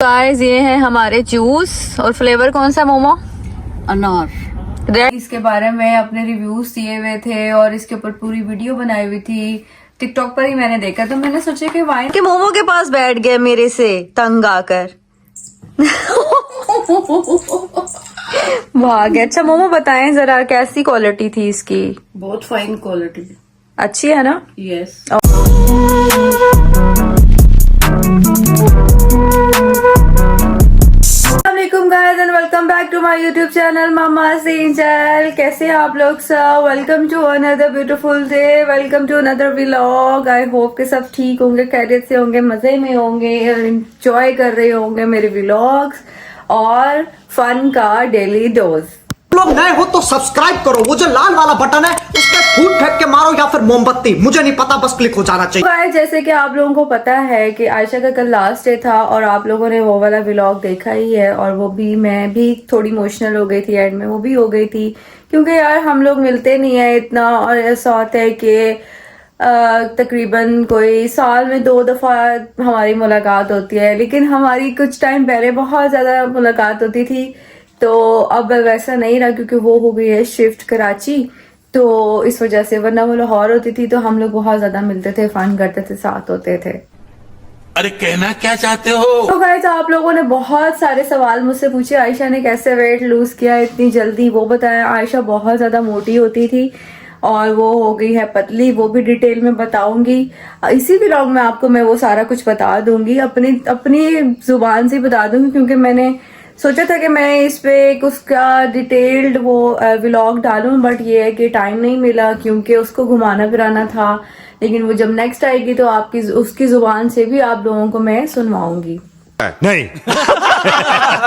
Guys ये है हमारे जूस और फ्लेवर कौन सा मोमो? अनार। इसके बारे में अपने रिव्यूज दिए हुए थे और इसके ऊपर पूरी वीडियो बनाई हुई थी। टिकटॉक पर ही मैंने देखा तो मैंने सोचा कि वाइन के मोमो के पास बैठ गए मेरे से तंग आकर। भाग। अच्छा मोमो बताएं जरा कैसी क्वालिटी थी इसकी? बहुत फाइन क्वालिटी। अच्छी है ना? Yes. Guys and welcome back to my YouTube channel Mama Angel. कैसे हैं आप लोग सब? Welcome to another beautiful day, welcome to another vlog. I hope के सब ठीक होंगे, खैरियत से होंगे, मजे में होंगे और एंजॉय कर रहे होंगे मेरे व्लॉग्स और फन का डेली डोज। लोग नए हो तो सब्सक्राइब करो, वो जो लाल वाला बटन है उस पर फूट फेंक के मारो या फिर मोमबत्ती, मुझे नहीं पता, बस क्लिक हो जाना चाहिए। जैसे कि आप लोगों को पता है कि आयशा का कल लास्ट डे था और आप लोगों ने वो वाला व्लॉग देखा ही है और वो भी मैं भी थोड़ी इमोशनल हो गई थी एंड में, वो भी हो गई थी क्योंकि यार हम लोग मिलते नहीं है इतना और ऐसा होता है कि तकरीबन कोई साल में 2 दफा हमारी मुलाकात होती है, लेकिन हमारी कुछ टाइम पहले बहुत ज्यादा मुलाकात होती थी। तो अब वैसा नहीं रहा क्योंकि वो हो गई है शिफ्ट कराची, तो इस वजह से, वरना वो लाहौर होती थी तो हम लोग बहुत ज्यादा मिलते थे, फन करते थे, साथ होते थे। अरे कहना क्या चाहते हो? तो गाइस आप लोगों ने बहुत सारे सवाल मुझसे पूछे, आयशा ने कैसे वेट लूज किया इतनी जल्दी, वो बताया। आयशा बहुत ज्यादा मोटी होती थी और वो हो गई है पतली, वो भी डिटेल में बताऊंगी इसी व्लॉग में आपको। मैं वो सारा कुछ बता दूंगी, अपनी जुबान से बता दूंगी क्योंकि मैंने सोचा था कि मैं इस पे एक उसका डिटेल्ड वो व्लॉग डालूं, बट ये है कि टाइम नहीं मिला क्योंकि उसको घुमाना फिराना था। लेकिन वो जब नेक्स्ट आएगी तो आपकी उसकी जुबान से भी आप लोगों को मैं सुनवाऊंगी। नहीं।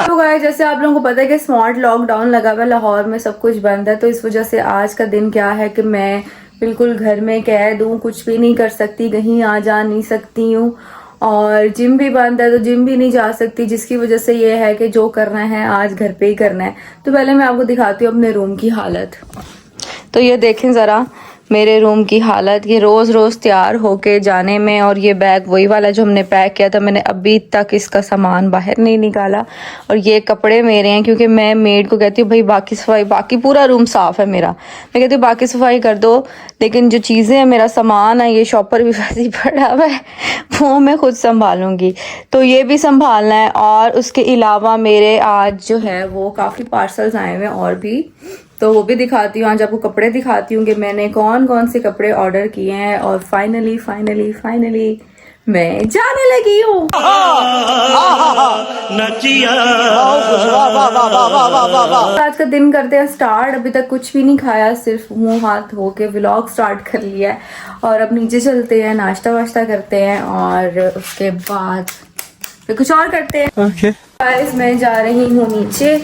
तो गाइस जैसे आप लोगों को पता है कि स्मार्ट लॉकडाउन लगा हुआ लाहौर में, सब कुछ बंद है, तो इस वजह से आज का दिन क्या है कि मैं बिल्कुल घर में कैद हूँ, कुछ भी नहीं कर सकती, कहीं आ जा नहीं सकती हूँ और जिम भी बंद है तो जिम भी नहीं जा सकती, जिसकी वजह से ये है कि जो करना है आज घर पे ही करना है। तो पहले मैं आपको दिखाती हूँ अपने रूम की हालत। तो ये देखें ज़रा मेरे रूम की हालत, ये रोज़ रोज़ तैयार होके जाने में, और ये बैग वही वाला जो हमने पैक किया था, मैंने अभी तक इसका सामान बाहर नहीं निकाला। और ये कपड़े मेरे हैं क्योंकि मैं मेड को कहती हूँ भाई बाकी सफाई, बाकी पूरा रूम साफ़ है मेरा, मैं कहती हूँ बाकी सफाई कर दो, लेकिन जो चीज़ें हैं, मेरा सामान है, ये शॉपर भी वैसे ही पड़ा हुआ है, वो मैं खुद संभालूंगी, तो ये भी संभालना है। और उसके अलावा मेरे आज जो है वो काफ़ी पार्सल्स आए हुए हैं और भी, तो वो भी दिखाती हूँ। आज आपको कपड़े दिखाती हूँ कि मैंने कौन कौन से कपड़े ऑर्डर किए हैं और फाइनली मैं जाने लगी हूँ। आज का दिन करते हैं स्टार्ट। अभी तक कुछ भी नहीं खाया, सिर्फ मुंह हाथ धो के व्लॉग स्टार्ट कर लिया है और अब नीचे चलते हैं, नाश्ता वाश्ता करते हैं और उसके बाद फिर कुछ और करते हैं। Okay. गाइस मैं जा रही हूँ नीचे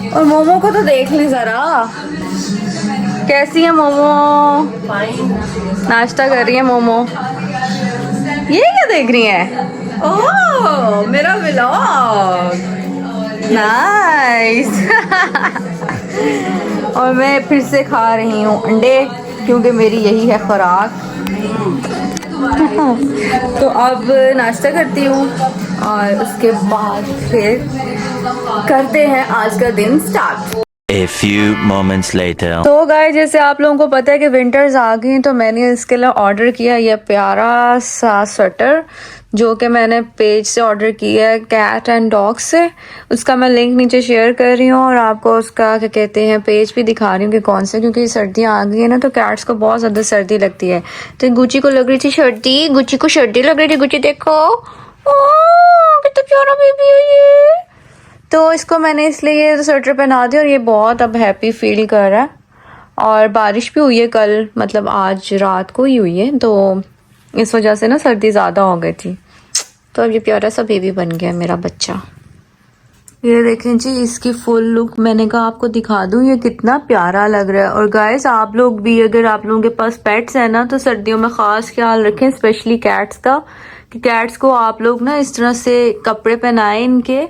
और मोमो को तो देख ली जरा, कैसी है मोमो? नाश्ता कर रही है मोमो। ये क्या देख रही है? ओह मेरा व्लॉग, नाइस। और मैं फिर से खा रही हूँ अंडे क्योंकि मेरी यही है खुराक। तो अब नाश्ता करती हूँ और उसके बाद फिर करते हैं आज का दिन start. A few moments later. तो गाइस जैसे आप लोगों को पता है कि विंटर्स आ गई, तो मैंने इसके लिए ऑर्डर किया ये प्यारा सा स्वेटर जो कि मैंने पेज से ऑर्डर किया है, कैट एंड डॉग से। उसका मैं लिंक नीचे शेयर कर रही हूँ और आपको उसका क्या कहते हैं पेज भी दिखा रही हूँ कि कौन सा, क्योंकि सर्दियाँ आ गई है ना तो कैट्स को बहुत ज़्यादा सर्दी लगती है। तो गुच्ची को लग रही थी सर्दी, गुच्ची को सर्दी लग रही थी। गुच्ची देखो कितना प्यारा बेबी है ये। तो इसको मैंने इसलिए ये स्वेटर पहना दिया और ये बहुत अब हैप्पी फील कर रहा है। और बारिश भी हुई है कल, मतलब आज रात को ही हुई है, तो इस वजह से ना सर्दी ज़्यादा हो गई थी। तो अब ये प्यारा सा बेबी बन गया मेरा बच्चा। ये देखें जी इसकी फुल लुक, मैंने कहा आपको दिखा दूं ये कितना प्यारा लग रहा है। और गाइस आप लोग भी, अगर आप लोगों के पास पेट्स है ना, तो सर्दियों में ख़ास ख्याल रखें, स्पेशली कैट्स का, कि कैट्स को आप लोग ना इस तरह से कपड़े पहनाएं इनके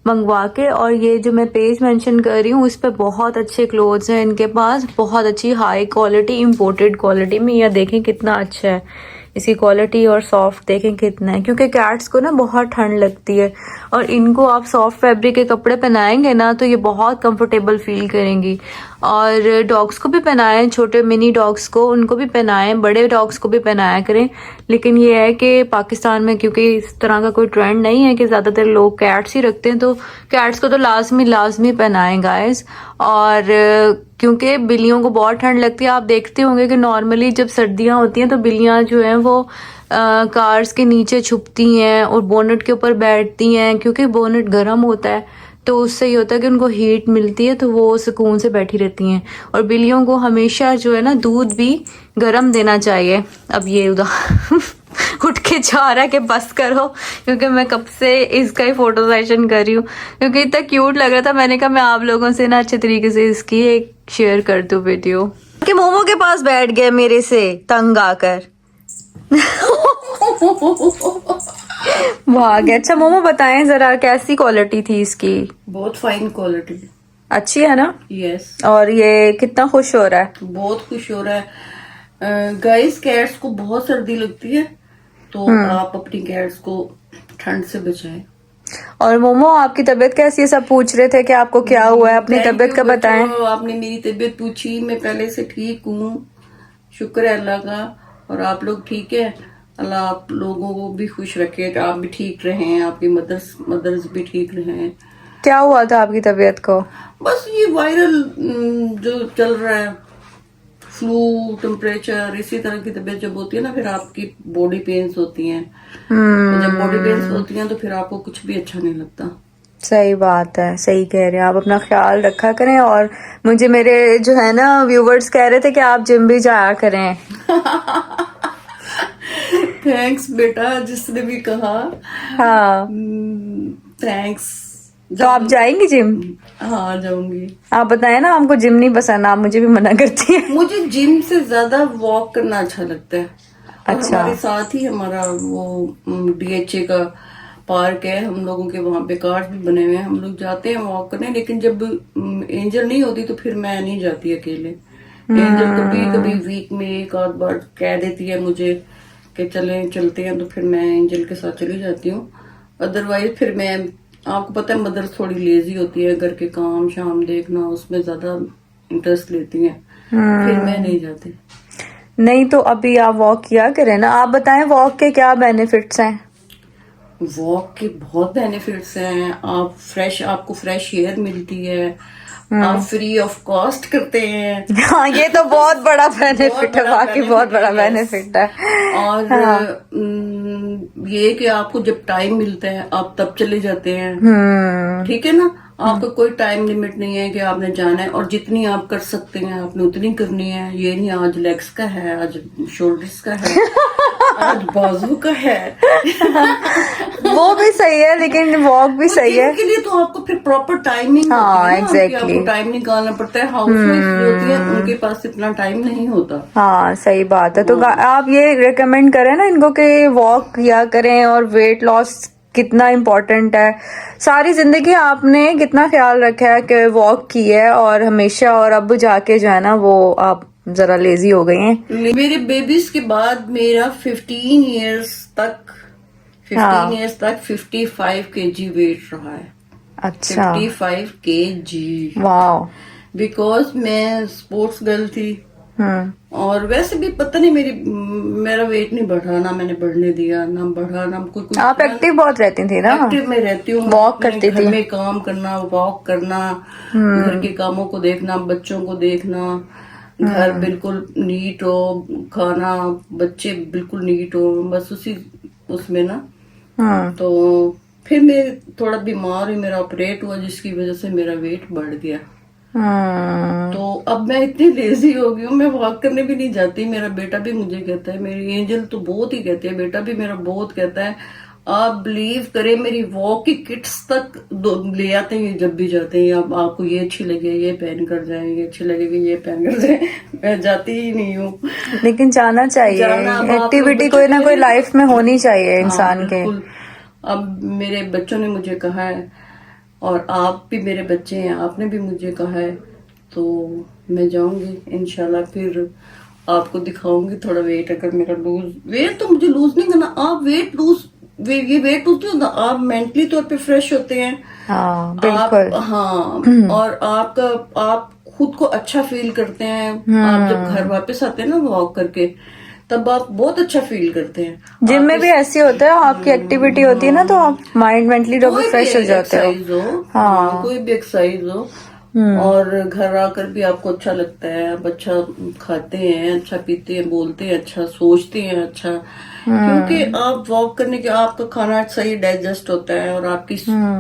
मंगवा के। और ये जो मैं पेज मेंशन कर रही हूँ उस पर बहुत अच्छे क्लोथ्स हैं इनके पास, बहुत अच्छी हाई क्वालिटी, इम्पोर्टेड क्वालिटी में। यह देखें कितना अच्छा है, इसकी क्वालिटी और सॉफ्ट देखें कितना है, क्योंकि कैट्स को ना बहुत ठंड लगती है और इनको आप सॉफ्ट फैब्रिक के कपड़े पहनाएंगे ना तो ये बहुत कंफर्टेबल फील करेंगी। और डॉग्स को भी पहनाएं, छोटे मिनी डॉग्स को उनको भी पहनाएं, बड़े डॉग्स को भी पहनाया करें। लेकिन ये है कि पाकिस्तान में क्योंकि इस तरह का कोई ट्रेंड नहीं है कि ज़्यादातर लोग कैट्स ही रखते हैं, तो कैट्स को तो लाजमी पहनाएं गाइस। और क्योंकि बिल्लियों को बहुत ठंड लगती है, आप देखते होंगे कि नॉर्मली जब सर्दियां होती हैं तो बिल्लियां जो हैं वो कार्स के नीचे छुपती हैं और बोनट के ऊपर बैठती हैं, क्योंकि बोनट गर्म होता है तो उससे ये होता है कि उनको हीट मिलती है तो वो सुकून से बैठी रहती हैं। और बिल्लियों को हमेशा जो है ना दूध भी गर्म देना चाहिए। अब ये उधर उठ के जा रहा है कि बस करो, क्योंकि मैं कब से इसका ही फोटो सेशन कर रही हूँ क्योंकि इतना क्यूट लग रहा था। मैंने कहा मैं आप लोगों से ना अच्छे तरीके से इसकी एक शेयर कर दूं वीडियो। कि मोमो के पास बैठ गया मेरे से तंग आकर भाग गया। अच्छा मोमो बताएं जरा कैसी क्वालिटी थी इसकी? बहुत फाइन क्वालिटी। अच्छी है ना? यस। और ये कितना खुश हो रहा है? बहुत खुश हो रहा है। गाइस कैट्स को बहुत सर्दी लगती है तो आप अपनी कैट्स को ठंड से बचाएं। और मोमो आपकी तबीयत कैसी है? सब पूछ रहे थे कि आपको क्या हुआ है, अपनी तबीयत का बताएं। आपने मेरी तबीयत पूछी, मैं पहले से ठीक हूँ, शुक्र है अल्लाह का। और आप लोग ठीक है? अल्लाह आप लोगों को भी खुश रखे, कि आप भी ठीक रहें, आपकी मदर्स भी ठीक रहें। क्या हुआ था आपकी तबीयत को? बस ये वायरल जो चल रहा है, फ्लू, टेम्परेचर, इसी तरह की तबीयत जब होती है ना फिर आपकी बॉडी पेन्स होती हैं। तो जब बॉडी पेन्स होती हैं तो फिर आपको कुछ भी अच्छा नहीं लगता। सही बात है, सही कह रहे हैं आप। अपना ख्याल रखा करें। और मुझे मेरे जो है ना व्यूवर्स कह रहे थे कि आप जिम भी जाया करें। थैंक्स बेटा, जिसने भी कहा। हाँ थैंक्स। तो आप जाएंगी जिम? हाँ जाऊंगी। आप बताएं ना, हमको जिम नहीं पसंद, आप मुझे भी मना करती हैं। मुझे जिम से ज्यादा वॉक करना अच्छा लगता है। अच्छा। हमारे साथ ही हमारा वो DHA का पार्क है, हम लोगों के वहाँ पे कार्ड भी बने हुए हैं, हम लोग जाते हैं वॉक करने। लेकिन जब एंजल नहीं होती तो फिर मैं नहीं जाती अकेले। एंजल कभी वीक में एक आध बार कह देती है मुझे कि चलते हैं, तो फिर मैं एंजल के साथ चली जाती हूँ। अदरवाइज फिर मैं, आपको पता है मदर थोड़ी लेजी होती है, घर के काम शाम देखना उसमें ज्यादा इंटरेस्ट लेती हैं, फिर मैं नहीं जाती। नहीं तो अभी आप वॉक किया करें ना। आप बताएं वॉक के क्या बेनिफिट्स हैं? वॉक के बहुत बेनिफिट्स हैं। आपको फ्रेश एयर मिलती है, आप फ्री ऑफ कॉस्ट करते हैं। हाँ ये तो बहुत बड़ा बेनिफिट है, बाकी बहुत बड़ा बेनिफिट है। और ये कि आपको जब टाइम मिलता है आप तब चले जाते हैं, ठीक है ना। आपका कोई टाइम लिमिट नहीं है कि आपने जाना है, और जितनी आप कर सकते हैं आपने उतनी करनी है। ये नहीं आज लेग्स का है, आज शोल्डर्स का है, आज बाजू का है। वो भी सही है लेकिन वॉक भी सही है। के लिए तो आपको फिर प्रॉपर टाइमिंग, हाँ एग्जैक्टली, आपको टाइम निकालना पड़ता है। हाउसवाइफ जो होती है उनके पास इतना टाइम नहीं होता। हाँ सही बात है। तो आप ये रिकमेंड करें ना इनको कि वॉक किया करें। और वेट लॉस कितना इम्पोर्टेंट है, सारी जिंदगी आपने कितना ख्याल रखा है कि वॉक की है और हमेशा, और अब जाके जो है ना वो आप जरा लेजी हो गई हैं। मेरे बेबीज के बाद मेरा 15 इयर्स तक 55 kg वेट रहा है। अच्छा 55 kg। वाह। बिकॉज मैं स्पोर्ट्स गर्ल थी, और वैसे भी पता नहीं मेरा वेट नहीं बढ़ा, ना मैंने बढ़ने दिया, ना बढ़ा ना कुछ। आप एक्टिव बहुत रहती थी ना? एक्टिव में रहती हूँ, वॉक करती थी, घर में काम करना, वॉक करना, घर के कामों को देखना, बच्चों को देखना, घर बिल्कुल नीट हो, खाना बच्चे बिल्कुल नीट हो, बस उसी उसमें ना। तो फिर मैं थोड़ा बीमार हुई, मेरा ऑपरेट हुआ जिसकी वजह से मेरा वेट बढ़ गया। तो अब मैं इतनी लेजी हो गई हूँ, मैं वॉक करने भी नहीं जाती। मेरा बेटा भी मुझे कहता है, मेरी एंजल तो बहुत ही कहती है, बेटा भी मेरा बहुत कहता है। आप बिलीव करें मेरी वॉक की किट्स तक ले आते हैं जब भी जाते हैं। अब आपको ये अच्छी लगे ये पहन कर जाए, ये अच्छी लगेगी ये पहन कर जाए। मैं जाती ही नहीं हूँ, लेकिन जाना चाहिए। एक्टिविटी कोई ना कोई लाइफ में होनी चाहिए इंसान के। अब मेरे बच्चों ने मुझे कहा है, और आप भी मेरे बच्चे हैं, आपने भी मुझे कहा है, तो मैं जाऊंगी इंशाल्लाह। फिर आपको दिखाऊंगी थोड़ा वेट। अगर मेरा वेट तो मुझे लूज नहीं करना, आप वेट लूज नहीं होता, आप मेंटली तौर पे फ्रेश होते हैं। हाँ बिल्कुल। हाँ, और आप खुद को अच्छा फील करते हैं। आप जब घर वापस आते हैं ना वॉक करके, तब आप बहुत अच्छा फील करते हैं। जिम में भी ऐसे होता है, आपकी एक्टिविटी होती है ना तो आप माइंड मेंटली डबल फ्रेश हो जाते हो। हाँ, कोई भी एक्सरसाइज हो, और घर आकर भी आपको अच्छा लगता है, आप अच्छा खाते हैं, अच्छा पीते हैं, बोलते हैं, अच्छा सोचते हैं, अच्छा, क्योंकि आप वॉक करने के आपका खाना सही डाइजेस्ट होता है, और आपकी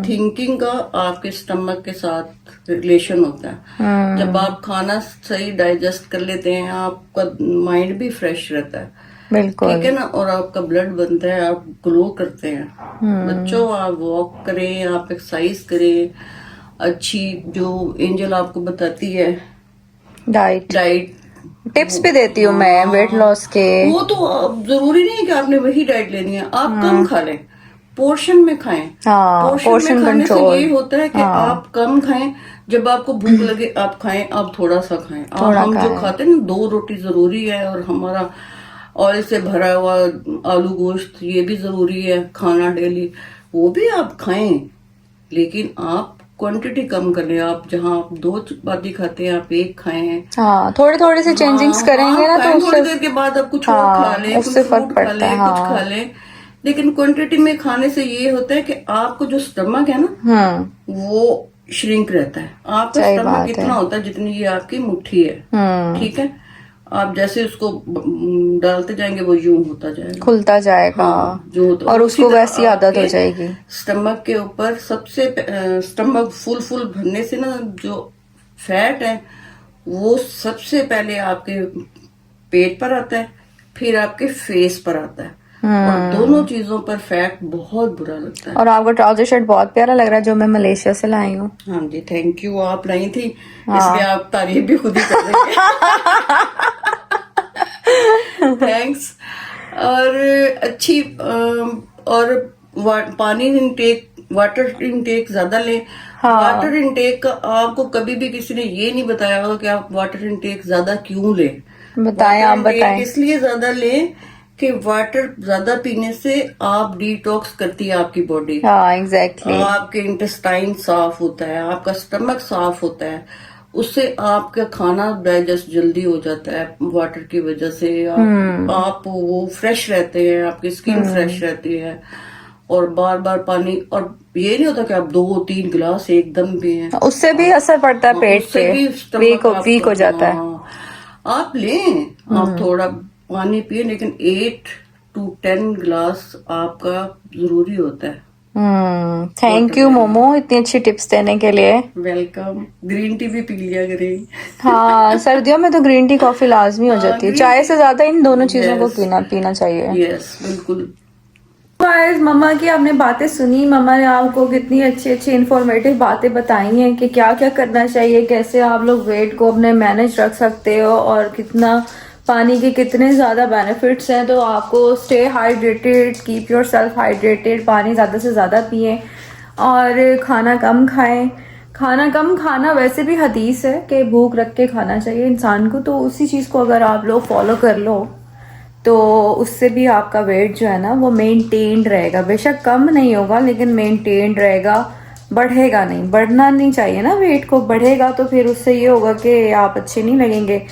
थिंकिंग का आपके स्टमक के साथ रिलेशन होता है। जब आप खाना सही डाइजेस्ट कर लेते हैं, आपका माइंड भी फ्रेश रहता है, बिल्कुल ठीक है ना, और आपका ब्लड बनता है, आप ग्लो करते हैं। बच्चों, आप वॉक करें, आप एक्सरसाइज करें, अच्छी जो एंजल आपको बताती है डाइट टिप्स भी वो- देती हूँ मैं वेट लॉस के। वो तो जरूरी नहीं है कि आपने वही डाइट लेनी है, आप कम खा लें, पोर्शन में खाएं। हाँ, पोर्शन पोर्शन में खाने से कंट्रोल। ये होता है कि आप कम खाएं, जब आपको भूख लगे आप खाएं, आप थोड़ा सा खाएं। हम जो खाते हैं ना, 2 रोटी जरूरी है, और हमारा ऑयल से भरा हुआ आलू गोश्त ये भी जरूरी है खाना डेली, वो भी आप खाएं, लेकिन आप क्वांटिटी कम कर लें। आप जहाँ आप 2 चपाती खाते हैं, आप 1 खाएं। हाँ, थोड़े थोड़े से चेंजिंग्स करेंगे ना तो थोड़ी देर के बाद आप कुछ और खा लें, कुछ उससे फर्क फ्रूट खा पड़ता है। लें, कुछ खा लें, लेकिन क्वांटिटी में खाने से ये होता है कि आपको जो स्टमक है ना, वो श्रिंक रहता है। आपका स्टमक इतना होता है जितनी ये आपकी मुट्ठी है, ठीक है। आप जैसे उसको डालते जाएंगे वो यूं होता जाएगा, खुलता जाएगा। हाँ, जो होता, और उसको वैसी आदत हो जाएगी। स्टमक के ऊपर सबसे स्टमक फुल भरने से ना, जो फैट है वो सबसे पहले आपके पेट पर आता है, फिर आपके फेस पर आता है, और दोनों चीजों पर फैट बहुत बुरा लगता है। और आपका ट्राउजर शर्ट बहुत प्यारा लग रहा है, जो मैं मलेशिया से लाई हूँ। हाँ जी, थैंक यू, आप लाई थी, इसलिए आप तारीफ भी खुद ही कर रही हैं। थैंक्स। और अच्छी और पानी इंटेक, वाटर इंटेक ज्यादा लें। वाटर इंटेक का आपको कभी भी किसी ने ये नहीं बताया होगा कि आप वाटर इंटेक ज्यादा क्यों लें। बताएं, आप बताएं। इसलिए ज्यादा लें कि वाटर ज्यादा पीने से आप डिटॉक्स करती है आपकी बॉडी। हाँ, एग्जैक्टली। आपके इंटेस्टाइन साफ होता है, आपका स्टमक साफ होता है, उससे आपका खाना डाइजेस्ट जल्दी हो जाता है वाटर की वजह से। आप वो फ्रेश रहते हैं, आपकी स्किन फ्रेश रहती है, और बार बार पानी, और ये नहीं होता कि आप 2-3 गिलास एकदम पिए, उससे भी असर पड़ता है पेट पे, वीक हो जाता है। आप लें, आप थोड़ा पानी पिए, लेकिन 8 to 10 गिलास आपका जरूरी होता है। थैंक यू मोमो, इतनी अच्छी टिप्स देने के लिए। वेलकम। ग्रीन टी भी पी लिया करें। हाँ, सर्दियों में तो ग्रीन टी कॉफी लाजमी हो जाती है, चाय से ज्यादा इन दोनों चीजों को पीना चाहिए। यस, बिल्कुल। गाइस, मम्मा की आपने बातें सुनी, मम्मा ने आपको कितनी अच्छी अच्छी इन्फॉर्मेटिव बातें बताई हैं कि क्या क्या करना चाहिए, कैसे आप लोग वेट को अपने मैनेज रख सकते हो, और कितना पानी के कितने ज़्यादा बेनिफिट्स हैं। तो आपको stay hydrated, keep your self hydrated, पानी ज़्यादा से ज़्यादा पिएं, और खाना कम खाएं। खाना कम खाना वैसे भी हदीस है कि भूख रख के खाना चाहिए इंसान को, तो उसी चीज़ को अगर आप लोग फॉलो कर लो तो उससे भी आपका वेट जो है ना वो मेंटेन्ड रहेगा। बेशक कम नहीं होगा, लेकिन मेंटेन्ड रहेगा, बढ़ेगा नहीं। बढ़ना नहीं चाहिए ना, वेट को बढ़ेगा तो फिर उससे ये होगा कि आप अच्छे नहीं लगेंगे।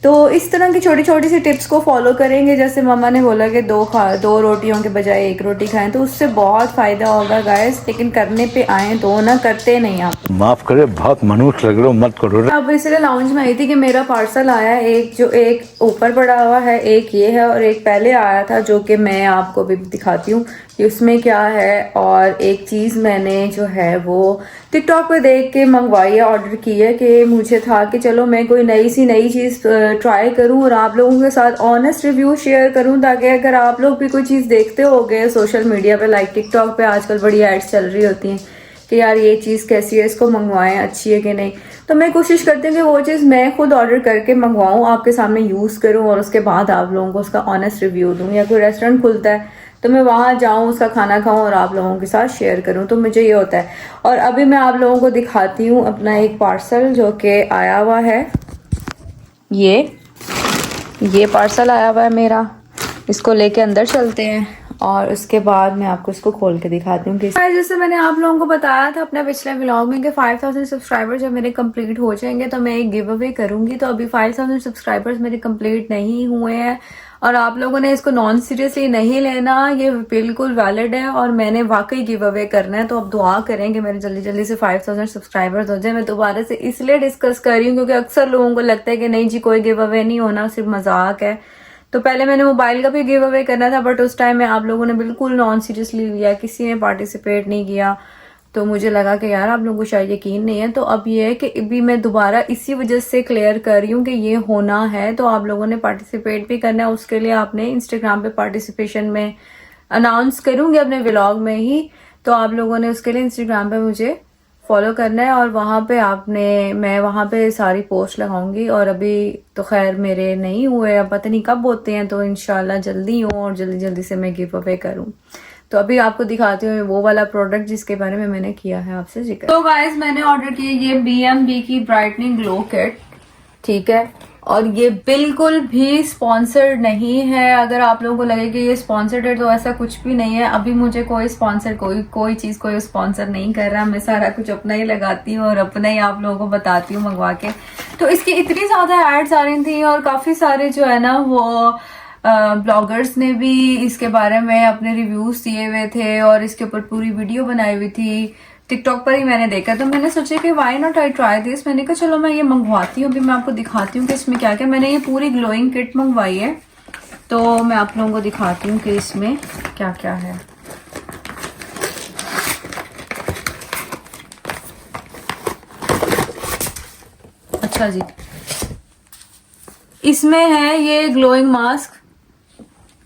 तो इस तरह की छोटी छोटी सी टिप्स को फॉलो करेंगे, जैसे मम्मा ने बोला कि 2 रोटियों के बजाय 1 रोटी खाएं, तो उससे बहुत फ़ायदा होगा गाइस। लेकिन करने पे आए तो ना, करते नहीं आप। माफ करे, बहुत मनुष्य लग रहे हो, मत करो। अब इसलिए लाउंज में आई थी कि मेरा पार्सल आया है, एक ऊपर पड़ा हुआ है, एक ये है, और एक पहले आया था जो कि मैं आपको भी दिखाती हूँ कि उसमें क्या है। और एक चीज़ मैंने जो है वो टिकटॉक पे देख के मंगवाई है, ऑर्डर की है, कि मुझे था कि चलो मैं कोई नई चीज़ ट्राई करूं और आप लोगों के साथ ऑनेस्ट रिव्यू शेयर करूं, ताकि अगर आप लोग भी कोई चीज़ देखते होगे सोशल मीडिया पे, लाइक टिकटॉक पे आजकल बड़ी एड्स चल रही होती हैं कि यार ये चीज़ कैसी है, इसको मंगवाएं, अच्छी है कि नहीं, तो मैं कोशिश करती हूँ कि वो चीज़ मैं खुद ऑर्डर करके मंगवाऊँ, आपके सामने यूज़ करूँ, और उसके बाद आप लोगों को उसका ऑनेस्ट रिव्यू दूँ। या कोई रेस्टोरेंट खुलता है तो मैं वहाँ जाऊँ, उसका खाना खाऊँ और आप लोगों के साथ शेयर करूँ, तो मुझे ये होता है। और अभी मैं आप लोगों को दिखाती हूँ अपना एक पार्सल जो कि आया हुआ है। ये ये पार्सल आया हुआ है मेरा, इसको लेके अंदर चलते हैं और उसके बाद मैं आपको इसको खोल के दिखाती हूँ कि जैसे मैंने आप लोगों को बताया था अपने पिछले व्लॉग में कि 5000 सब्सक्राइबर जब मेरे कंप्लीट हो जाएंगे तो मैं एक गिव अवे करूंगी। तो अभी 5000 सब्सक्राइबर्स मेरे कंप्लीट नहीं हुए हैं और आप लोगों ने इसको नॉन सीरियसली नहीं लेना, ये बिल्कुल वैलिड है और मैंने वाकई गिव अवे करना है। तो अब दुआ करें कि मेरे जल्दी जल्दी से 5000 सब्सक्राइबर्स हो जाए। मैं दोबारा से इसलिए डिस्कस कर रही हूँ क्योंकि अक्सर लोगों को लगता है कि नहीं जी कोई गिव अवे नहीं होना, सिर्फ मजाक है। तो पहले मैंने मोबाइल का भी गिव अवे करना था बट उस टाइम में आप लोगों ने बिल्कुल नॉन सीरियसली लिया, किसी ने पार्टिसिपेट नहीं किया। तो मुझे लगा कि यार आप लोगों को शायद यकीन नहीं है। तो अब ये है कि अभी मैं दोबारा इसी वजह से क्लियर कर रही हूँ कि ये होना है। तो आप लोगों ने पार्टिसिपेट भी करना है, उसके लिए आपने इंस्टाग्राम पे पार्टिसिपेशन में अनाउंस करूँगी अपने व्लॉग में ही। तो आप लोगों ने उसके लिए इंस्टाग्राम पे मुझे फॉलो करना है और वहाँ पे मैं वहाँ पे सारी पोस्ट लगाऊंगी। और अभी तो खैर मेरे नहीं हुए, अब पता नहीं कब होते हैं, तो इंशाल्लाह जल्दी हो और जल्दी जल्दी से मैं गिव अवे करूँ। तो अभी आपको दिखाती हूँ वो वाला प्रोडक्ट जिसके बारे में मैंने किया है आपसे जिक्र। तो गाइस मैंने ऑर्डर किया ये BMB की ब्राइटनिंग ग्लो किट, ठीक है। और ये बिल्कुल भी स्पॉन्सर्ड नहीं है। अगर आप लोगों को लगे कि ये स्पॉन्सर्ड है तो ऐसा कुछ भी नहीं है। अभी मुझे कोई स्पॉन्सर कोई चीज कोई स्पॉन्सर नहीं कर रहा। मैं सारा कुछ अपना ही लगाती हूँ और अपना ही आप लोगों को बताती हूँ मंगवा के। तो इसकी इतनी ज्यादा एड्स आ रही थी और काफी सारे जो है ना वो ब्लॉगर्स ने भी इसके बारे में अपने रिव्यूज दिए हुए थे और इसके ऊपर पूरी वीडियो बनाई हुई थी। टिकटॉक पर ही मैंने देखा तो मैंने सोचा कि why not I try this. मैंने कहा चलो मैं ये मंगवाती हूँ। अभी मैं आपको दिखाती हूँ कि इसमें क्या क्या। मैंने ये पूरी ग्लोइंग किट मंगवाई है तो मैं आप लोगों को दिखाती हूँ कि इसमें क्या क्या है। अच्छा जी, इसमें है ये ग्लोइंग मास्क।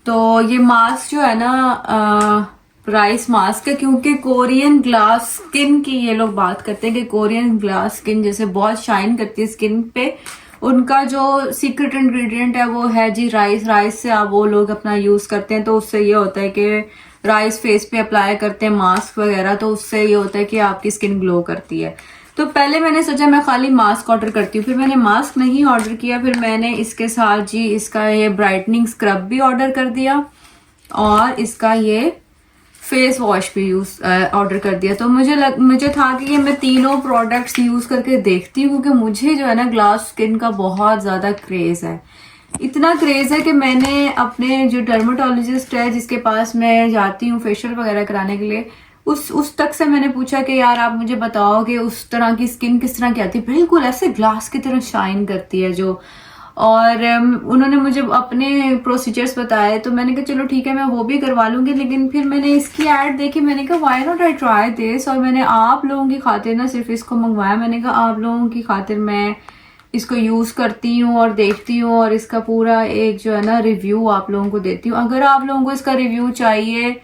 तो ये मास्क जो है ना राइस मास्क है, क्योंकि कोरियन ग्लास स्किन की ये लोग बात करते हैं कि कोरियन ग्लास स्किन जैसे बहुत शाइन करती है स्किन पे। उनका जो सीक्रेट इंग्रेडिएंट है वो है जी राइस से आप वो लोग अपना यूज करते हैं। तो उससे ये होता है कि राइस फेस पे अप्लाई करते हैं मास्क वगैरह, तो उससे ये होता है कि आपकी स्किन ग्लो करती है। तो पहले मैंने सोचा मैं खाली मास्क ऑर्डर करती हूँ, फिर मैंने मास्क नहीं ऑर्डर किया। फिर मैंने इसके साथ जी इसका ये ब्राइटनिंग स्क्रब भी ऑर्डर कर दिया और इसका ये फेस वॉश भी ऑर्डर कर दिया। तो मुझे था कि ये मैं तीनों प्रोडक्ट्स यूज करके देखती हूँ क्योंकि मुझे जो है ना ग्लास स्किन का बहुत ज्यादा क्रेज है। इतना क्रेज है कि मैंने अपने जो डर्मेटोलॉजिस्ट है जिसके पास मैं जाती हूँ फेशियल वगैरह कराने के लिए, उस तक से मैंने पूछा कि यार आप मुझे बताओ कि उस तरह की स्किन किस तरह की आती है, बिल्कुल ऐसे ग्लास की तरह शाइन करती है जो। और उन्होंने मुझे अपने प्रोसीजर्स बताए तो मैंने कहा चलो ठीक है मैं वो भी करवा लूंगी। लेकिन फिर मैंने इसकी ऐड देखी, मैंने कहा why not I try this. और मैंने आप लोगों की खातिर ना सिर्फ इसको मंगवाया। मैंने कहा आप लोगों की खातिर मैं इसको यूज करती हूँ और देखती हूँ और इसका पूरा एक जो है ना रिव्यू आप लोगों को देती हूँ। अगर आप लोगों को इसका रिव्यू चाहिए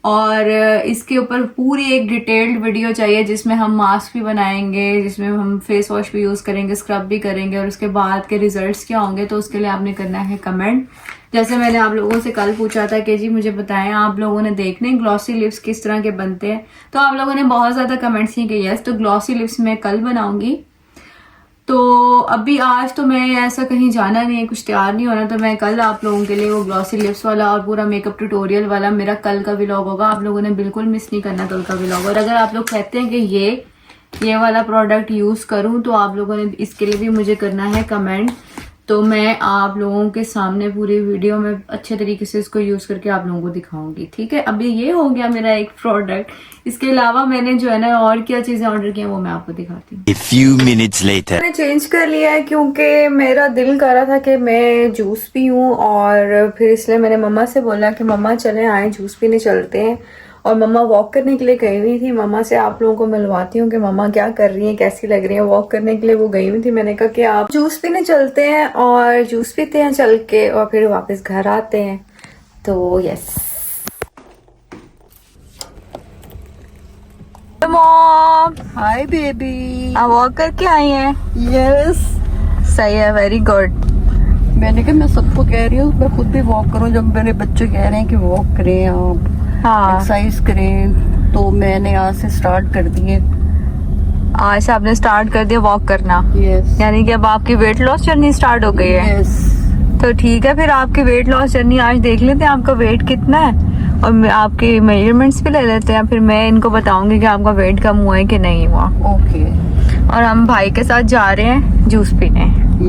और इसके ऊपर पूरी एक डिटेल्ड वीडियो चाहिए जिसमें हम मास्क भी बनाएंगे, जिसमें हम फेस वॉश भी यूज करेंगे, स्क्रब भी करेंगे और उसके बाद के रिजल्ट्स क्या होंगे, तो उसके लिए आपने करना है कमेंट। जैसे मैंने आप लोगों से कल पूछा था कि जी मुझे बताएं आप लोगों ने देखने ग्लॉसी लिप्स किस तरह के बनते हैं, तो आप लोगों ने बहुत ज्यादा कमेंट्स किए कि यस, तो ग्लॉसी लिप्स मैं कल बनाऊंगी। तो अभी आज तो मैं ऐसा कहीं जाना नहीं है, कुछ तैयार नहीं होना, तो मैं कल आप लोगों के लिए वो ग्लॉसी लिप्स वाला और पूरा मेकअप ट्यूटोरियल वाला मेरा कल का व्लॉग होगा। आप लोगों ने बिल्कुल मिस नहीं करना कल का व्लॉग। और अगर आप लोग कहते हैं कि ये वाला प्रोडक्ट यूज करूं तो आप लोगों ने इसके लिए भी मुझे करना है कमेंट। तो मैं आप लोगों के सामने पूरी वीडियो में अच्छे तरीके से इसको यूज करके आप लोगों को दिखाऊंगी, ठीक है। अभी ये हो गया मेरा एक प्रोडक्ट। इसके अलावा मैंने जो है ना और क्या चीजें ऑर्डर की हैं वो मैं आपको दिखाती हूँ। A few minutes later. मैंने चेंज कर लिया है क्योंकि मेरा दिल कर रहा था कि मैं जूस पीऊँ और फिर इसलिए मैंने मम्मा से बोला कि मम्मा चले आए जूस पीने चलते हैं। और मम्मा वॉक करने के लिए गई हुई थी। मम्मा से आप लोगों को मिलवाती हूँ कि मम्मा क्या कर रही हैं, कैसी लग रही हैं। वॉक करने के लिए वो गई हुई थी। मैंने कहा कि आप जूस पीने चलते हैं और जूस पीते हैं चल के और फिर वापस घर आते हैं। तो यस मॉम, हाय बेबी। आप वॉक करके आई हैं? यस, सही है, वेरी गुड। मैंने कहा मैं सबको कह रही हूँ मैं खुद भी वॉक करूँ। जब मेरे बच्चे कह रहे हैं कि वॉक करें आप, हाँ, एक्सरसाइज करें, तो मैंने आज से स्टार्ट कर दिए। आज से आपने स्टार्ट कर दिया वॉक करना? यस, यानी कि अब आपकी वेट लॉस जर्नी स्टार्ट हो गई है। यस। तो ठीक है, फिर आपकी वेट लॉस जर्नी आज देख लेते हैं आपका वेट कितना है और आपके मेजरमेंट्स भी ले लेते हैं। फिर मैं इनको बताऊंगी कि आपका वेट कम हुआ है कि नहीं हुआ। ओके। और हम भाई के साथ जा रहे हैं जूस पीने।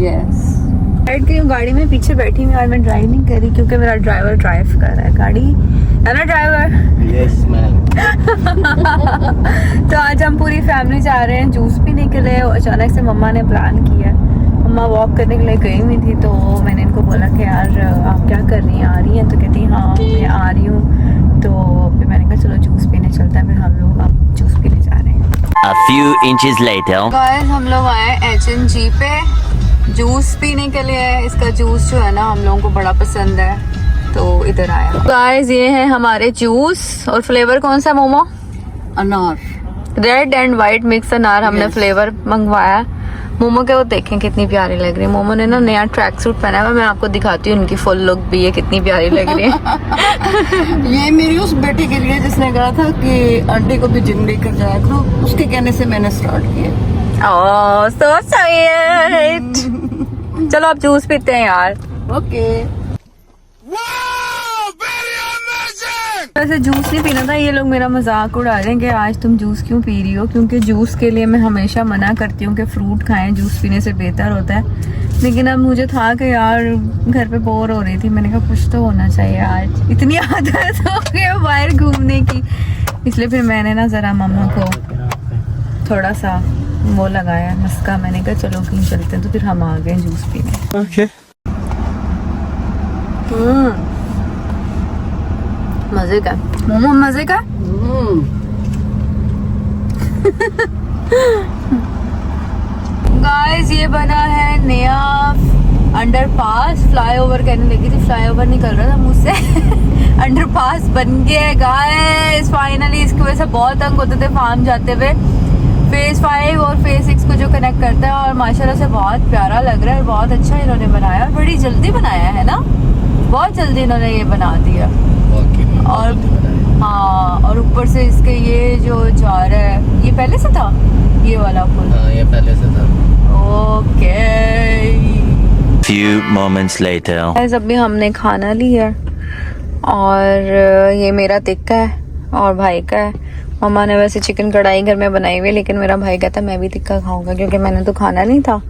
यस। बैठ गई हूँ गाड़ी में, पीछे बैठी हूँ और मैं ड्राइव नहीं कर रही क्योंकि मेरा ड्राइवर ड्राइव कर रहा है गाड़ी, है ना ड्राइवर? Yes ma'am. तो आज हम पूरी फैमिली जा रहे हैं जूस पीने के लिए। अचानक से मम्मा ने प्लान किया, मम्मा वॉक करने के लिए गई हुई थी तो मैंने इनको बोला कि यार आप क्या कर रही हैं, आ रही हैं? तो कहती हाँ मैं आ रही हूँ। तो फिर मैंने कहा चलो जूस पीने चलते हैं। फिर हम लोग अब जूस पीने जा रहे हैं। A few inches later. Guys हम लोग आए H&G पे जूस पीने के लिए। इसका जूस जो है ना हम लोगों को बड़ा पसंद है तो इधर आया। गाइस ये है हमारे जूस और फ्लेवर कौन सा मोमो? अनार। रेड एंड वाइट मिक्स अनार हमने फ्लेवर मंगवाया। मोमो के वो देखें कितनी प्यारी लग रही है। मोमो ने ना नया ट्रैक सूट पहना है, मैं आपको दिखाती हूँ उनकी फुल लुक भी है कितनी प्यारी लग रही है। ये मेरी उस बेटी के लिए जिसने कहा था कि आंटी को भी जिम लेकर जाया करो, उसके कहने से मैंने स्टार्ट किया। ओह सो स्वीट। चलो अब जूस पीते हैं यार। ओके। वैसे जूस नहीं पीना था, ये लोग मेरा मजाक उड़ा रहे हैं कि आज तुम जूस क्यों पी रही हो, क्योंकि जूस के लिए मैं हमेशा मना करती हूँ कि फ्रूट खाएं, जूस पीने से बेहतर होता है। लेकिन अब मुझे था कि यार घर पे बोर हो रही थी, मैंने कहा कुछ तो होना चाहिए आज, इतनी आदत हो गई बाहर घूमने की। इसलिए फिर मैंने ना जरा मम्मा को थोड़ा सा वो लगाया मस्का, मैंने कहा चलो कहीं चलते हैं। तो फिर हम आ गए जूस पीने। Okay. मजे का मोमो, मजे का। गाइस ये बना है नया अंडरपास, फ्लाईओवर कहने लगी थी, फ्लाईओवर निकल रहा था मुझसे। अंडरपास बन गया है गाइस फाइनली। इसकी वजह से बहुत तंग होते थे फार्म जाते हुए। फेज 5 और फेज 6 को जो कनेक्ट करता है और माशाल्लाह से बहुत प्यारा लग रहा है, बहुत अच्छा इन्होंने बनाया, बड़ी जल्दी बनाया है ना, बहुत जल्दी इन्होंने ये बना दिया। और हाँ, और ऊपर से इसके ये जो जा रहा है ये पहले से था, ये वाला पुल? हाँ ये पहले से था। Okay. Few moments later. Guys अभी हमने खाना लिया और ये मेरा टिक्का है और भाई का है। मम्मा ने वैसे चिकन कढ़ाई घर में बनाई हुई है, लेकिन मेरा भाई कहता मैं भी टिक्का खाऊंगा क्योंकि मैंने तो खाना नहीं था,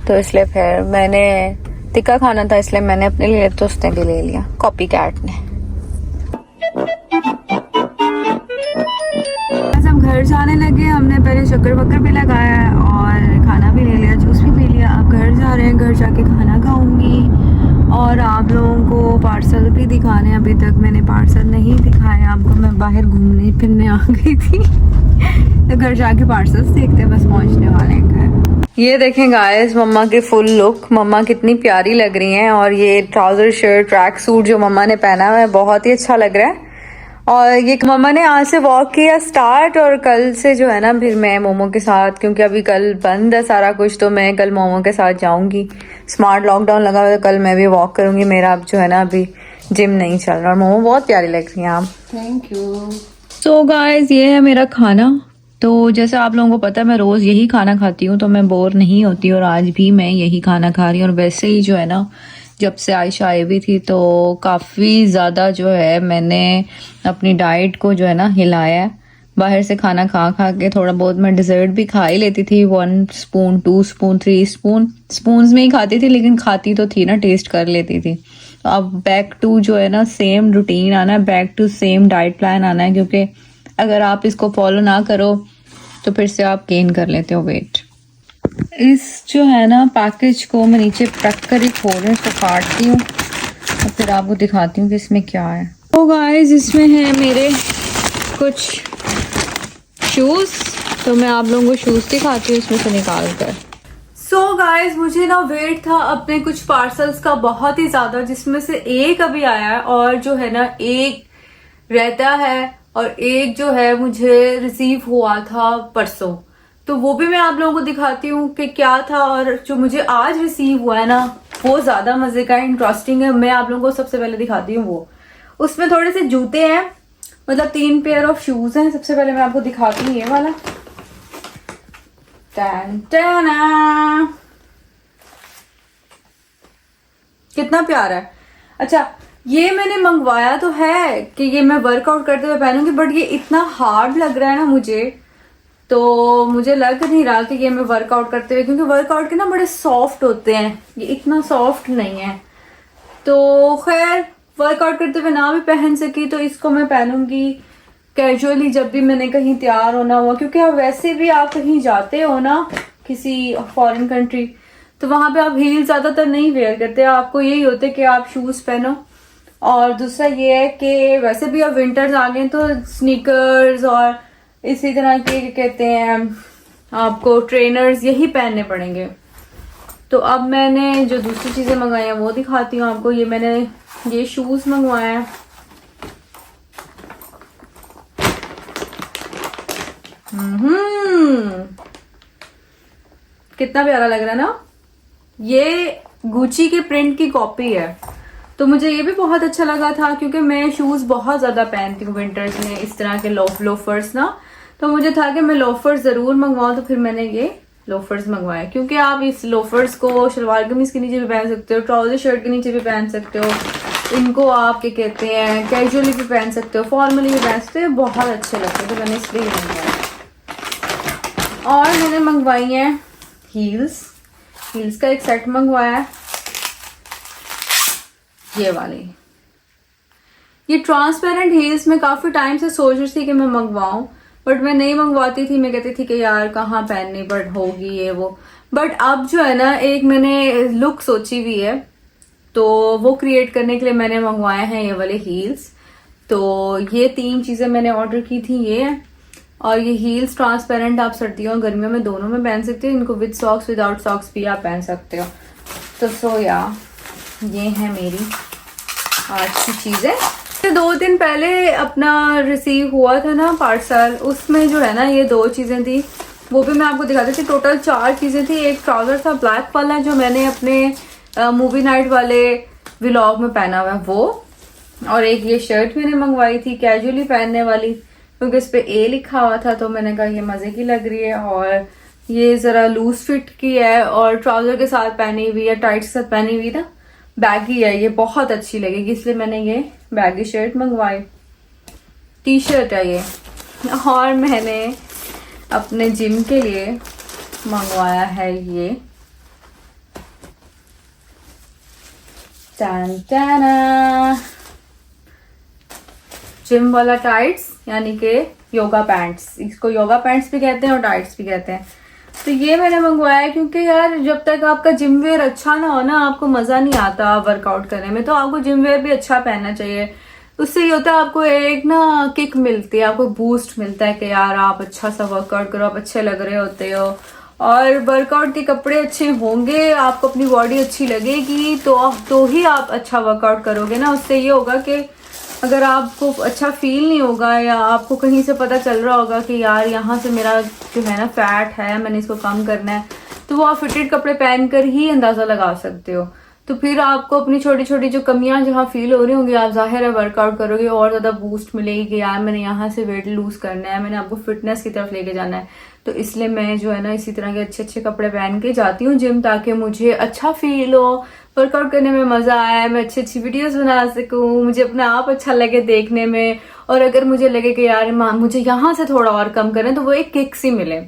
तो इसलिए फिर मैंने टिक्का खाना था इसलिए मैंने अपने लिए, तो उसने भी ले लिया, कॉपी कैट ने। हम घर जाने लगे, हमने पहले शक्कर वक्कर भी लगाया और खाना भी ले लिया, जूस भी पी लिया। अब घर जा रहे हैं, घर जाके खाना खाऊंगी और आप लोगों को पार्सल भी दिखाने। अभी तक मैंने पार्सल नहीं दिखाया आपको, मैं बाहर घूमने फिरने आ गई थी। तो घर जाके पार्सल्स देखते हैं, बस पहुंचने वाले हैं घर। ये देखें गाइस मम्मा की फुल लुक, मम्मा कितनी प्यारी लग रही हैं। और ये ट्राउजर शर्ट ट्रैक सूट जो मम्मा ने पहना हुआ है बहुत ही अच्छा लग रहा है। और ये मम्मा ने आज से वॉक किया स्टार्ट और कल से जो है ना फिर मैं मोमो के साथ, क्योंकि अभी कल बंद है सारा कुछ, तो मैं कल मोमो के साथ जाऊंगी। स्मार्ट लॉकडाउन लगा हुआ है, तो कल मैं भी वॉक करूंगी। मेरा अब जो है ना अभी जिम नहीं चल रहा और मोमो बहुत प्यारी लग रही हैं आप। Thank you. सो गाइस ये है मेरा खाना। तो जैसे आप लोगों को पता है मैं रोज़ यही खाना खाती हूँ तो मैं बोर नहीं होती, और आज भी मैं यही खाना खा रही हूँ। और वैसे ही जो है ना जब से आयशा आई भी थी तो काफ़ी ज़्यादा जो है मैंने अपनी डाइट को जो है ना हिलाया है। बाहर से खाना खा खा के थोड़ा बहुत मैं डिज़र्ट भी खा ही लेती थी, 1 स्पून 2 स्पून 3 स्पून स्पून्स में ही खाती थी, लेकिन खाती तो थी ना, टेस्ट कर लेती थी। तो अब बैक टू जो है ना सेम रूटीन आना है, back to same diet plan आना है, क्योंकि अगर आप इसको फॉलो ना करो तो फिर से आप गेन कर लेते हो वेट। इस जो है ना पैकेज को मैं नीचे पैक कर ही खोल रही हूँ, इसको काटती हूँ और फिर आपको दिखाती हूँ कि इसमें क्या है। तो गाइस इसमें है मेरे कुछ शूज़, तो मैं आप लोगों को शूज़ दिखाती हूँ इसमें से निकाल कर। सो गाइस मुझे ना वेट था अपने कुछ पार्सल्स का बहुत ही ज़्यादा, जिसमें से एक अभी आया है और जो है ना एक रहता है और एक जो है मुझे रिसीव हुआ था परसों, तो वो भी मैं आप लोगों को दिखाती हूँ कि क्या था। और जो मुझे आज रिसीव हुआ है ना वो ज्यादा मजे का इंटरेस्टिंग है, मैं आप लोगों को सबसे पहले दिखाती हूँ वो। उसमें थोड़े से जूते हैं, मतलब 3 पेयर ऑफ शूज हैं। सबसे पहले मैं आपको दिखाती हूँ ये वाला, टन टन, कितना प्यारा है। अच्छा, ये मैंने मंगवाया तो है कि ये मैं वर्कआउट करते हुए पहनूंगी, बट ये इतना हार्ड लग रहा है ना मुझे, तो मुझे लग नहीं रहा कि ये मैं वर्कआउट करते हुए, क्योंकि वर्कआउट के ना बड़े सॉफ्ट होते हैं, ये इतना सॉफ्ट नहीं है। तो खैर, वर्कआउट करते हुए ना भी पहन सकी तो इसको मैं पहनूंगी कैजुअली जब भी मैंने कहीं तैयार होना हुआ, क्योंकि अब वैसे भी आप कहीं जाते हो ना किसी फॉरेन कंट्री, तो वहां पे आप हील ज्यादातर नहीं वेयर करते, आपको यही होता है कि आप शूज पहनो। और दूसरा ये है कि वैसे भी अब विंटर्स आ गए तो स्नीकर्स और इसी तरह के कहते हैं आपको ट्रेनर्स यही पहनने पड़ेंगे। तो अब मैंने जो दूसरी चीजें मंगाई हैं वो दिखाती हूँ आपको। ये मैंने ये शूज मंगवाए हैं, कितना प्यारा लग रहा है ना। ये गुची के प्रिंट की कॉपी है, तो मुझे ये भी बहुत अच्छा लगा था, क्योंकि मैं शूज बहुत ज्यादा पहनती हूँ विंटर्स में, इस तरह के लोफर्स ना, तो मुझे था कि मैं लोफर्स जरूर मंगवाऊं, तो फिर मैंने ये लोफर्स मंगवाए। क्योंकि आप इस लोफर्स को शलवार कमीज के नीचे भी पहन सकते हो, ट्राउजर शर्ट के नीचे भी पहन सकते हो, इनको आप क्या कहते हैं कैजुअली भी पहन सकते हो, फॉर्मली भी पहन सकते हो, बहुत अच्छे लगते हैं, तो मैंने इसलिए ये मंगवाया। और मैंने मंगवाई है हील्स का एक सेट मंगवाया है, ये वाले। ये ट्रांसपेरेंट हील्स में काफी टाइम से सोच रही थी कि मैं मंगवाऊं, बट मैं नहीं मंगवाती थी, मैं कहती थी कि यार कहाँ पहननी बट होगी ये वो। बट अब जो है ना, एक मैंने लुक सोची हुई है, तो वो क्रिएट करने के लिए मैंने मंगवाए हैं ये वाले हील्स। तो ये 3 चीजें मैंने ऑर्डर की थी, ये है। और ये हील्स ट्रांसपेरेंट आप सर्दियों और गर्मियों में दोनों में पहन सकते हो, इनको विद सॉक्स विदाउट सॉक्स भी आप पहन सकते हो। तो सो या ये है मेरी आज की चीजें। 2 दिन पहले अपना रिसीव हुआ था ना पार्सल, उसमें जो है ना ये 2 चीजें थी, वो भी मैं आपको दिखाती थी। टोटल 4 चीजें थी। एक ट्राउजर था ब्लैक वाला जो मैंने अपने मूवी नाइट वाले व्लॉग में पहना हुआ है वो, और एक ये शर्ट मैंने मंगवाई थी कैजुअली पहनने वाली, क्योंकि इस पे ए लिखा हुआ था, तो मैंने कहा ये मजे की लग रही है। और ये जरा लूज फिट की है और ट्राउजर के साथ पहनी हुई है, टाइट के साथ पहनी हुई ना, बैगी है, ये बहुत अच्छी लगेगी, इसलिए मैंने ये बैगी शर्ट मंगवाई। टी शर्ट है ये। और मैंने अपने जिम के लिए मंगवाया है ये जिम वाला टाइट्स, यानी कि योगा पैंट्स। इसको योगा पैंट्स भी कहते हैं और टाइट्स भी कहते हैं। तो ये मैंने मंगवाया है क्योंकि यार जब तक आपका जिम वेयर अच्छा ना हो ना, आपको मजा नहीं आता वर्कआउट करने में, तो आपको जिम वेयर भी अच्छा पहनना चाहिए। उससे ये होता है आपको एक ना किक मिलती है, आपको बूस्ट मिलता है कि यार आप अच्छा सा वर्कआउट करो, आप अच्छे लग रहे होते हो। और वर्कआउट के कपड़े अच्छे होंगे, आपको अपनी बॉडी अच्छी लगेगी, तो ही आप अच्छा वर्कआउट करोगे ना। उससे ये होगा कि अगर आपको अच्छा फील नहीं होगा, या आपको कहीं से पता चल रहा होगा कि यार यहाँ से मेरा जो है ना फैट है, मैंने इसको कम करना है, तो वो आप फिटेड कपड़े पहनकर ही अंदाजा लगा सकते हो। तो फिर आपको अपनी छोटी छोटी जो कमियां जहाँ फील हो रही होंगी, आप जाहिर है वर्कआउट करोगे और ज्यादा बूस्ट मिलेगी कि यार मैंने यहाँ से वेट लूज करना है, मैंने आपको फिटनेस की तरफ लेके जाना है। तो इसलिए मैं जो है ना इसी तरह के अच्छे अच्छे कपड़े पहन के जाती हूँ जिम, ताकि मुझे अच्छा फील हो, वर्कआउट करने में मजा आए, मैं अच्छी अच्छी वीडियोस बना सकूं, मुझे अपना आप अच्छा लगे देखने में। और अगर मुझे लगे कि यार मुझे यहाँ से थोड़ा और कम करें, तो वो एक किक सी मिले।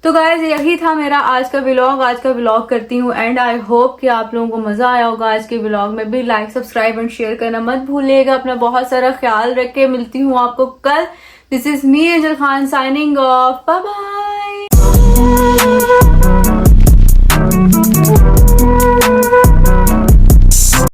तो गाइस यही था मेरा आज का व्लॉग करती हूँ एंड आई होप कि आप लोगों को मजा आया होगा आज के व्लॉग में भी। लाइक सब्सक्राइब एंड शेयर करना मत भूलिएगा। अपना बहुत सारा ख्याल रख के मिलती हूँ आपको कल। This is me Angel Khan signing off, bye bye.